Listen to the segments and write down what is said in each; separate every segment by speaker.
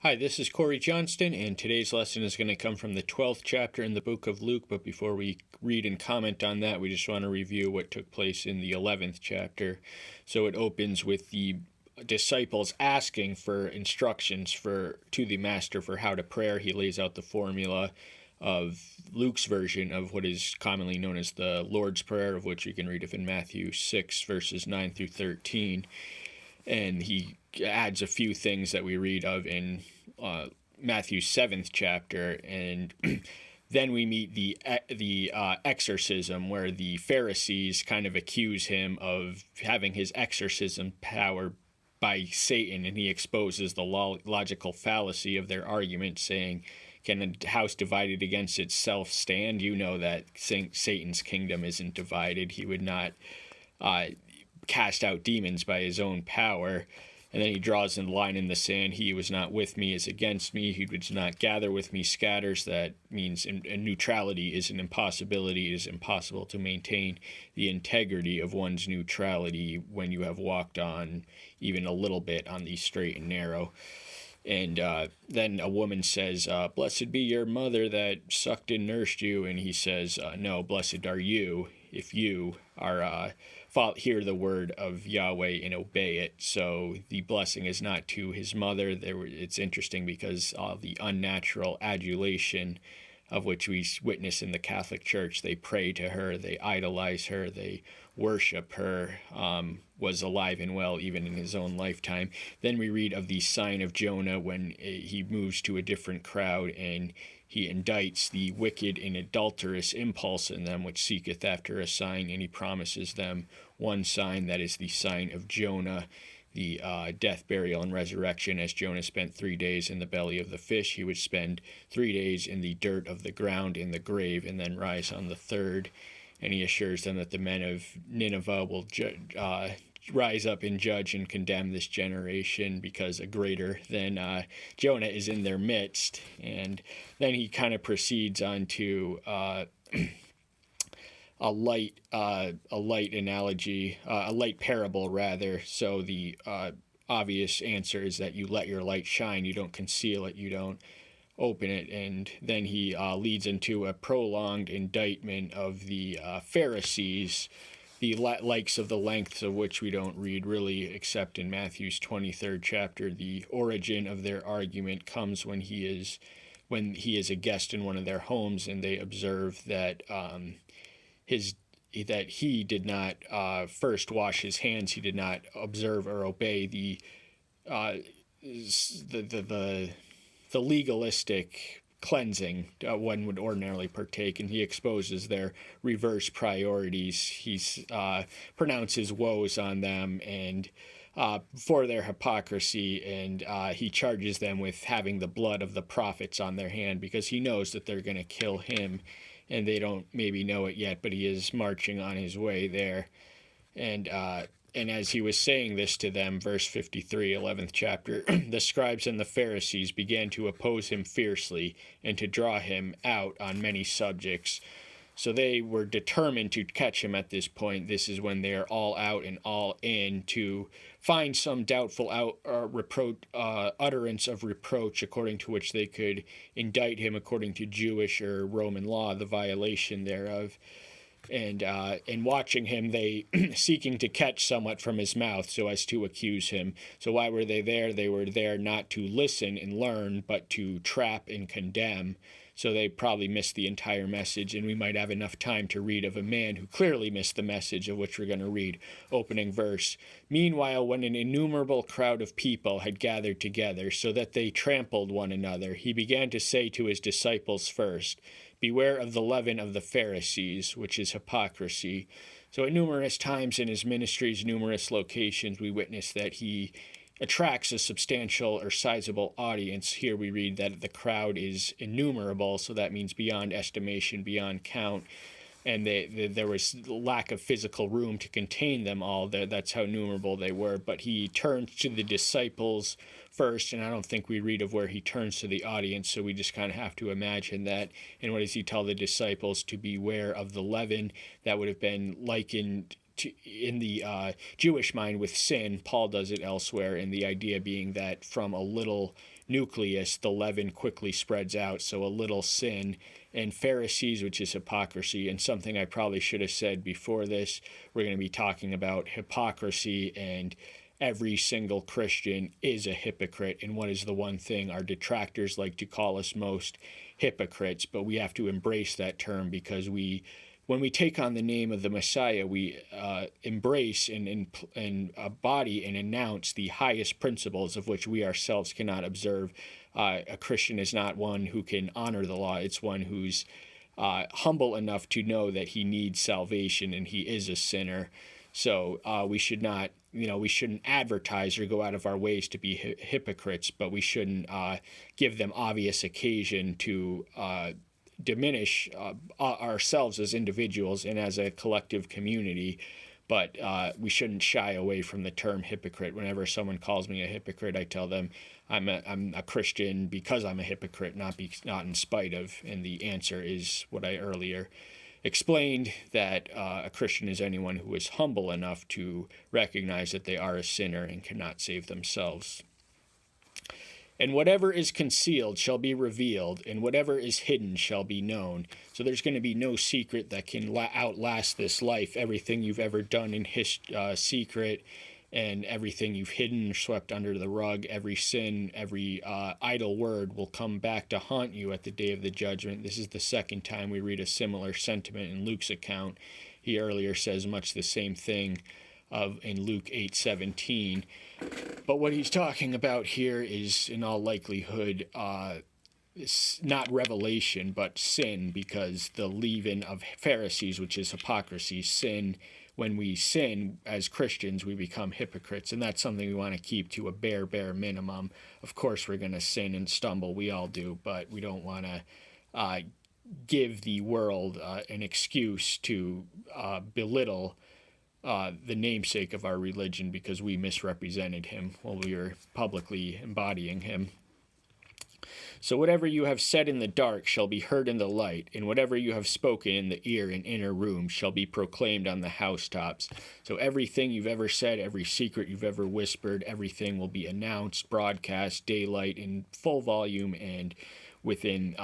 Speaker 1: Hi, this is Corey Johnston, and today's lesson is going to come from the 12th chapter in the book of Luke. But before we read and comment on that, we just want to review what took place in the 11th chapter. So it opens with the disciples asking for instructions to the master for how to pray. He lays out the formula of Luke's version of what is commonly known as the Lord's Prayer, of which you can read of in Matthew 6, verses 9 through 13. And he adds a few things that we read of in Matthew's 7th chapter, and then we meet the exorcism, where the Pharisees kind of accuse him of having his exorcism power by Satan, and he exposes the logical fallacy of their argument, saying, "Can a house divided against itself stand? You know that Satan's kingdom isn't divided. He would not cast out demons by his own power." And then he draws a line in the sand. "He who is not with me is against me. He who does not gather with me scatters." That means neutrality is an impossibility. It is impossible to maintain the integrity of one's neutrality when you have walked on even a little bit on the straight and narrow. And then a woman says, "Blessed be your mother that sucked and nursed you." And he says, "No, blessed are you if you are hear the word of Yahweh and obey it." So the blessing is not to his mother. It's interesting because the unnatural adulation of which we witness in the Catholic Church, they pray to her, they idolize her, they worship her, was alive and well even in his own lifetime. Then we read of the sign of Jonah when he moves to a different crowd and he indicts the wicked and adulterous impulse in them, which seeketh after a sign, and he promises them one sign, that is the sign of Jonah, the death, burial, and resurrection. As Jonah spent 3 days in the belly of the fish, he would spend 3 days in the dirt of the ground, in the grave, and then rise on the third. And he assures them that the men of Nineveh will rise up and judge and condemn this generation, because a greater than Jonah is in their midst. And then he kind of proceeds on to a light analogy, a light parable rather. So the obvious answer is that you let your light shine, you don't conceal it, you don't open it. And then he leads into a prolonged indictment of the Pharisees, the likes of the lengths of which we don't read really except in Matthew's 23rd chapter. The origin of their argument comes when he is a guest in one of their homes, and they observe that he did not first wash his hands. He did not observe or obey the legalistic cleansing one would ordinarily partake, and he exposes their reverse priorities. He pronounces woes on them and for their hypocrisy, and he charges them with having the blood of the prophets on their hand, because he knows that they're going to kill him, and they don't maybe know it yet, but he is marching on his way there. And as he was saying this to them, verse 53, 11th chapter, the scribes and the Pharisees began to oppose him fiercely and to draw him out on many subjects. So they were determined to catch him at this point. This is when they are all out and all in to find some doubtful utterance of reproach, according to which they could indict him according to Jewish or Roman law, the violation thereof. And watching him, they seeking to catch somewhat from his mouth so as to accuse him. So why were they there? They were there not to listen and learn, but to trap and condemn. So they probably missed the entire message, and we might have enough time to read of a man who clearly missed the message, of which we're going to read. Opening verse. "Meanwhile, when an innumerable crowd of people had gathered together, so that they trampled one another, he began to say to his disciples first, 'Beware of the leaven of the Pharisees, which is hypocrisy.'" So at numerous times in his ministry's numerous locations, we witness that he attracts a substantial or sizable audience. Here we read that the crowd is innumerable, so that means beyond estimation, beyond count. And there was lack of physical room to contain them all. That's how numerable they were. But he turns to the disciples first, and I don't think we read of where he turns to the audience, so we just kind of have to imagine that. And what does he tell the disciples? To beware of the leaven. That would have been likened in the Jewish mind with sin. Paul does it elsewhere, and the idea being that from a little nucleus, the leaven quickly spreads out. So a little sin. And Pharisees, which is hypocrisy, and something I probably should have said before this, we're going to be talking about hypocrisy, and every single Christian is a hypocrite. And what is the one thing our detractors like to call us most? Hypocrites. But we have to embrace that term, because when we take on the name of the Messiah, we embrace and embody and announce the highest principles of which we ourselves cannot observe. A Christian is not one who can honor the law. It's one who's humble enough to know that he needs salvation and he is a sinner. So we should not, we shouldn't advertise or go out of our ways to be hypocrites, but we shouldn't give them obvious occasion to diminish ourselves as individuals and as a collective community. But we shouldn't shy away from the term hypocrite. Whenever someone calls me a hypocrite, I tell them I'm a Christian because I'm a hypocrite, not in spite of. And the answer is what I earlier explained, that a Christian is anyone who is humble enough to recognize that they are a sinner and cannot save themselves. And whatever is concealed shall be revealed, and whatever is hidden shall be known. So there's going to be no secret that can outlast this life. Everything you've ever done in secret, and everything you've hidden or swept under the rug, every sin, every idle word will come back to haunt you at the day of the judgment. This is the second time we read a similar sentiment in Luke's account. He earlier says much the same thing in Luke 8:17. But what he's talking about here is, in all likelihood, not revelation, but sin, because the leaven of Pharisees, which is hypocrisy, sin. When we sin as Christians, we become hypocrites, and that's something we want to keep to a bare minimum. Of course, we're going to sin and stumble. We all do, but we don't want to give the world an excuse to belittle the namesake of our religion because we misrepresented him while we were publicly embodying him. So whatever you have said in the dark shall be heard in the light, and whatever you have spoken in the ear in inner rooms shall be proclaimed on the housetops. So everything you've ever said, every secret you've ever whispered, everything will be announced, broadcast, daylight, in full volume and within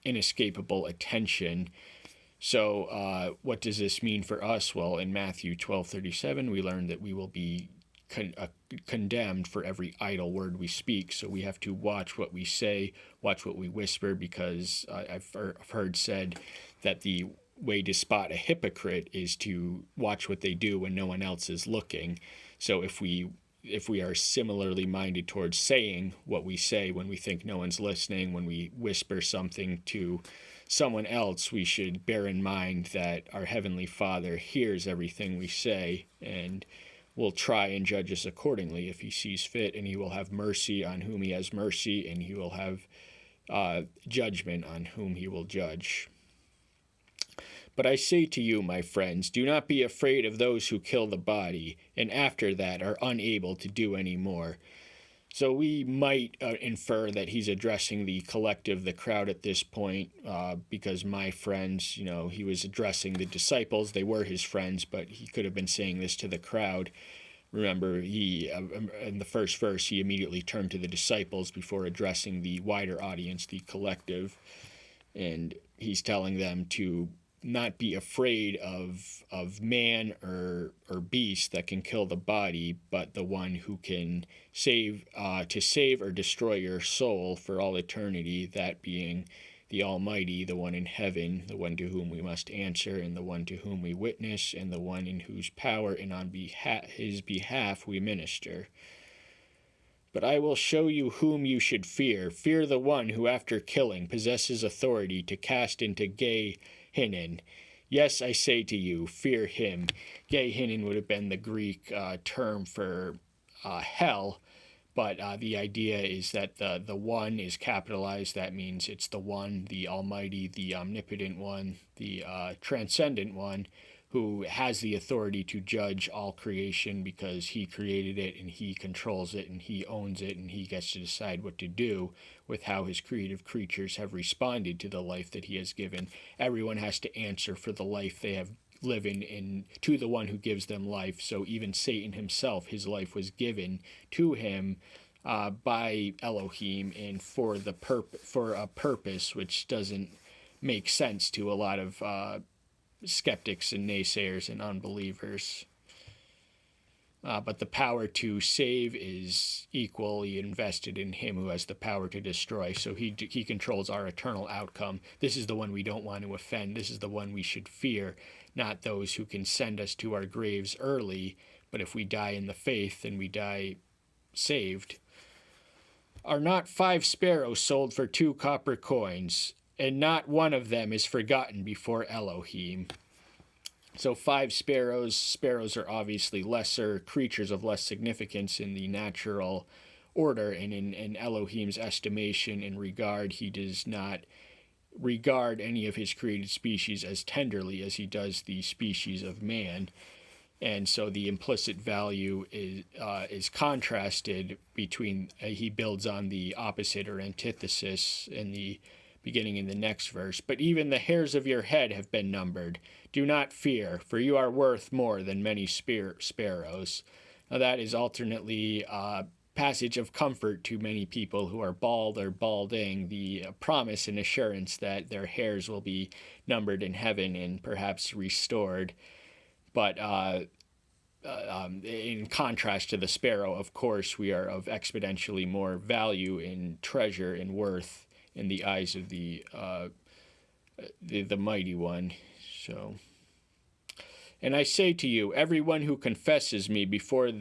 Speaker 1: inescapable attention. So what does this mean for us? Well, in Matthew 12:37, we learned that we will be condemned for every idle word we speak. So we have to watch what we say, watch what we whisper, because I've heard said that the way to spot a hypocrite is to watch what they do when no one else is looking. So if we are similarly minded towards saying what we say when we think no one's listening, when we whisper something to someone else, we should bear in mind that our Heavenly Father hears everything we say and will try and judge us accordingly if he sees fit, and he will have mercy on whom he has mercy, and he will have judgment on whom he will judge. But I say to you, my friends, do not be afraid of those who kill the body, and after that are unable to do any more. So we might infer that he's addressing the collective, the crowd at this point, because my friends, he was addressing the disciples. They were his friends, but he could have been saying this to the crowd. Remember, in the first verse, he immediately turned to the disciples before addressing the wider audience, the collective. And he's telling them to not be afraid of man or beast that can kill the body, but the one who can save or destroy your soul for all eternity, that being the Almighty, the one in heaven, the one to whom we must answer, and the one to whom we witness, and the one in whose power and on his behalf we minister. But I will show you whom you should fear. Fear the one who, after killing, possesses authority to cast into Gehenna. Yes, I say to you, fear him. Gehenna would have been the Greek term for hell, but the idea is that the one is capitalized. That means it's the one, the Almighty, the omnipotent one, the transcendent one, who has the authority to judge all creation because he created it and he controls it and he owns it, and he gets to decide what to do with how his creative creatures have responded to the life that he has given. Everyone has to answer for the life they have live in to the one who gives them life. So even Satan himself, his life was given to him by Elohim and for a purpose which doesn't make sense to a lot of skeptics and naysayers and unbelievers. But the power to save is equally invested in him who has the power to destroy. So he controls our eternal outcome. This is the one we don't want to offend. This is the one we should fear, not those who can send us to our graves early. But if we die in the faith, then we die saved. Are not 5 sparrows sold for 2 copper coins, and not one of them is forgotten before Elohim? So 5 sparrows. Sparrows are obviously lesser creatures of less significance in the natural order, and in Elohim's estimation and regard, he does not regard any of his created species as tenderly as he does the species of man. And so the implicit value is contrasted between, he builds on the opposite or antithesis in the beginning in the next verse. But even the hairs of your head have been numbered. Do not fear, for you are worth more than many sparrows. Now that is alternately a passage of comfort to many people who are bald or balding, the promise and assurance that their hairs will be numbered in heaven and perhaps restored. But in contrast to the sparrow, of course, we are of exponentially more value in treasure and worth in the eyes of the mighty one. So, and I say to you, everyone who confesses me before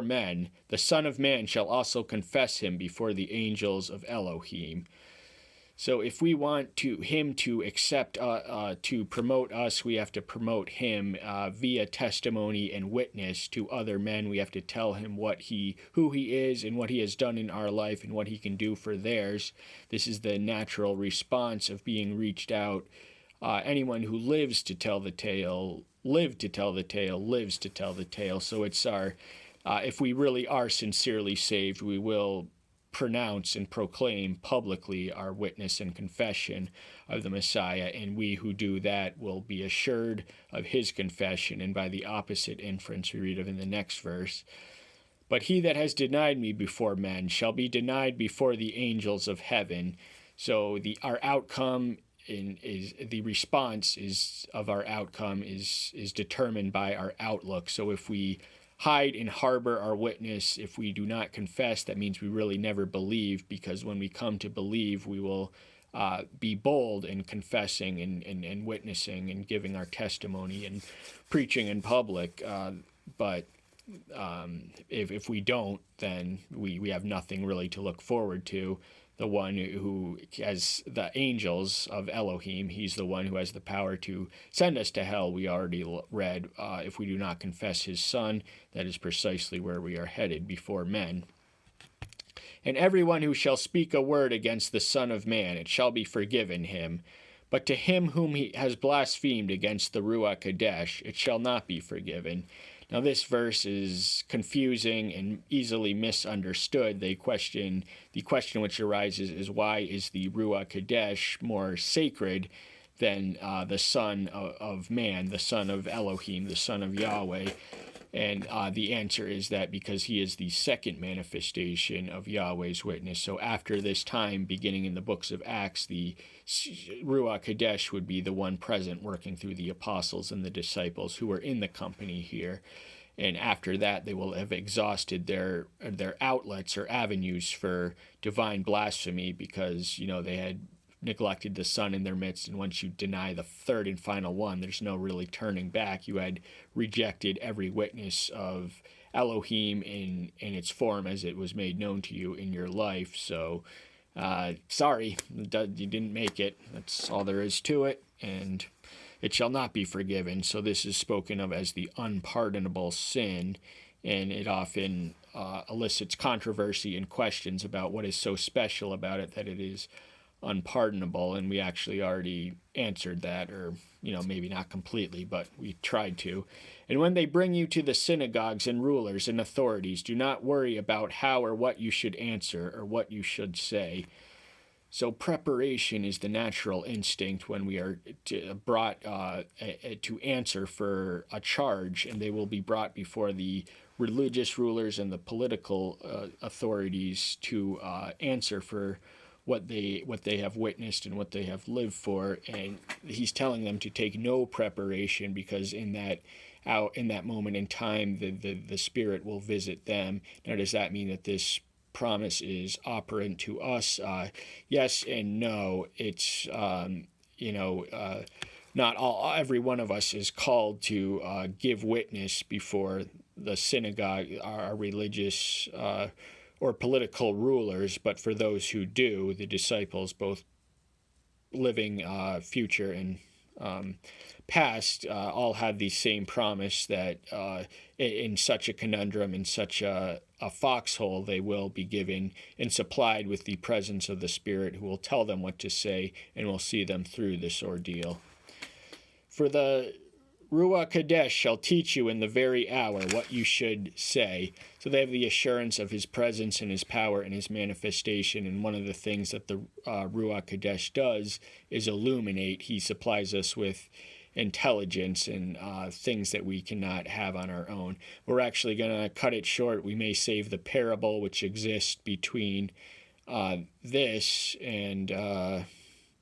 Speaker 1: men, the Son of Man shall also confess him before the angels of Elohim. So if we want him to accept, to promote us, we have to promote him via testimony and witness to other men. We have to tell him who he is and what he has done in our life and what he can do for theirs. This is the natural response of being reached out. Anyone who lives to tell the tale, lives to tell the tale. So it's if we really are sincerely saved, we will pronounce and proclaim publicly our witness and confession of the Messiah, and we who do that will be assured of his confession. And by the opposite inference we read of in the next verse, but he that has denied me before men shall be denied before the angels of heaven. So our outcome is the response of our outcome is determined by our outlook. So if we hide and harbor our witness, if we do not confess, that means we really never believe, because when we come to believe, we will be bold in confessing and witnessing and giving our testimony and preaching in public. But if we don't, then we have nothing really to look forward to. The one who has the angels of Elohim, he's the one who has the power to send us to hell. We already read, if we do not confess his Son, that is precisely where we are headed before men. And everyone who shall speak a word against the Son of Man, it shall be forgiven him. But to him whom he has blasphemed against the Ruach Kadesh, it shall not be forgiven. Now this verse is confusing and easily misunderstood. The question which arises is, why is the Ruach Kadesh more sacred than the Son of Man, the Son of Elohim, the Son of Yahweh? And the answer is that because he is the second manifestation of Yahweh's witness. So after this time, beginning in the books of Acts, the Ruach Kadesh would be the one present working through the apostles and the disciples who were in the company here. And after that, they will have exhausted their outlets or avenues for divine blasphemy, because, they had neglected the Son in their midst. And once you deny the third and final one, there's no really turning back. You had rejected every witness of Elohim in its form as it was made known to you in your life. So sorry, you didn't make it. That's all there is to it. And it shall not be forgiven. So this is spoken of as the unpardonable sin, and it often elicits controversy and questions about what is so special about it that it is unpardonable. And we actually already answered that, or maybe not completely, but we tried to. And when they bring you to the synagogues and rulers and authorities, do not worry about how or what you should answer or what you should say. So preparation is the natural instinct when we are brought to answer for a charge, and they will be brought before the religious rulers and the political authorities to answer for what they have witnessed and what they have lived for. And he's telling them to take no preparation, because in that moment in time, the Spirit will visit them. Now, does that mean that this promise is operant to us? Yes and no. It's not every one of us is called to give witness before the synagogue, our religious or political rulers, but for those who do, the disciples, both living, future, and past, all have the same promise that in such a conundrum, in such a foxhole, they will be given and supplied with the presence of the Spirit, who will tell them what to say and will see them through this ordeal. For the Ruach Kadesh shall teach you in the very hour what you should say. So they have the assurance of his presence and his power and his manifestation. And one of the things that the Ruach Kadesh does is illuminate. He supplies us with intelligence and things that we cannot have on our own. We're actually going to cut it short. We may save the parable which exists between this and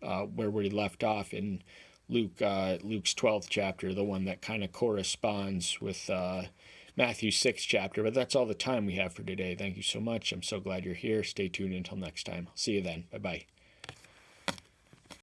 Speaker 1: where we left off in Luke's 12th chapter, the one that kind of corresponds with Matthew's 6th chapter. But that's all the time we have for today. Thank you so much. I'm so glad you're here. Stay tuned until next time. I'll see you then. Bye-bye.